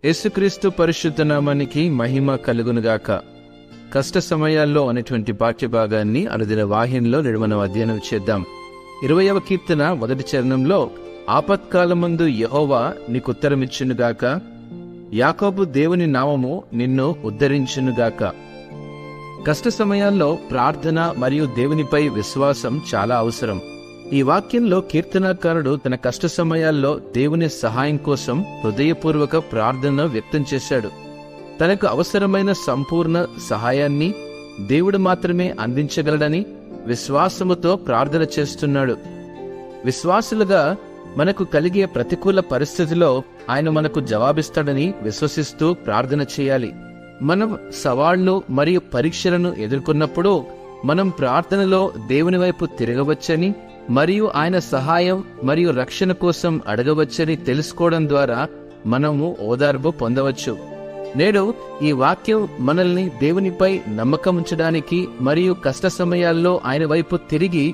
యేసుక్రీస్తు పరిశుద్ధ నామానికి మహిమ కలుగునుగాక. కష్ట సమయాల్లో అనేటువంటి వాక్య భాగాన్ని అనుదిన వాహినిలో మనం అధ్యయనం చేద్దాం. 20వ కీర్తన 1వ చరణంలో, ఆపత్కాలమందు యెహోవా నీకు ఉత్తరమిచ్చునుగాక, యాకోబు దేవుని నామము నిన్ను ఉద్ధరించునుగాక. కష్ట సమయాల్లో ప్రార్థన మరియు దేవునిపై విశ్వాసం చాలా అవసరం. ఈ వాక్యంలో కీర్తనాకారుడు తన కష్ట సమయాల్లో దేవుని సహాయం కోసం హృదయపూర్వక ప్రార్థన వ్యక్తం చేశాడు. తనకు అవసరమైన సంపూర్ణ సహాయాన్ని దేవుడు మాత్రమే అందించగలడని విశ్వాసముతో ప్రార్థన చేస్తున్నాడు. విశ్వాసులుగా మనకు కలిగే ప్రతికూల పరిస్థితిలో ఆయన మనకు జవాబిస్తాడని విశ్వసిస్తూ ప్రార్థన చేయాలి. మనం సవాళ్లు మరియు పరీక్షలను ఎదుర్కొన్నప్పుడు మనం ప్రార్థనలో దేవుని వైపు తిరగవచ్చని మరియు ఆయన సహాయం మరియు రక్షణ కోసం అడగవచ్చని తెలుసుకోవడం ద్వారా మనము ఓదార్పు పొందవచ్చు. నేడు ఈ వాక్యం మనల్ని దేవునిపై నమ్మకం ఉంచడానికి మరియు కష్ట సమయాల్లో ఆయన వైపు తిరిగి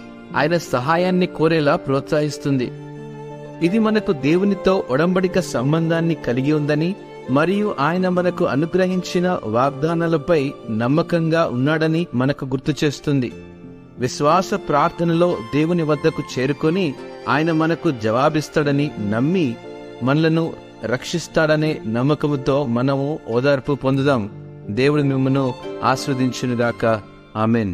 ఆయన సహాయాన్ని కోరేలా ప్రోత్సహిస్తుంది. ఇది మనకు దేవునితో ఒడంబడిక సంబంధాన్ని కలిగి ఉందని మరియు ఆయన మనకు అనుగ్రహించిన వాగ్దానాలపై నమ్మకంగా ఉన్నాడని మనకు గుర్తు చేస్తుంది. విశ్వాస ప్రార్థనలో దేవుని వద్దకు చేరుకొని ఆయన మనకు జవాబిస్తాడని నమ్మి మనలను రక్షిస్తాడనే నమ్మకముతో మనము ఓదార్పు పొందుదాం. దేవుడు మిమ్మల్ని ఆశీర్వదించునుగాక. ఆమెన్.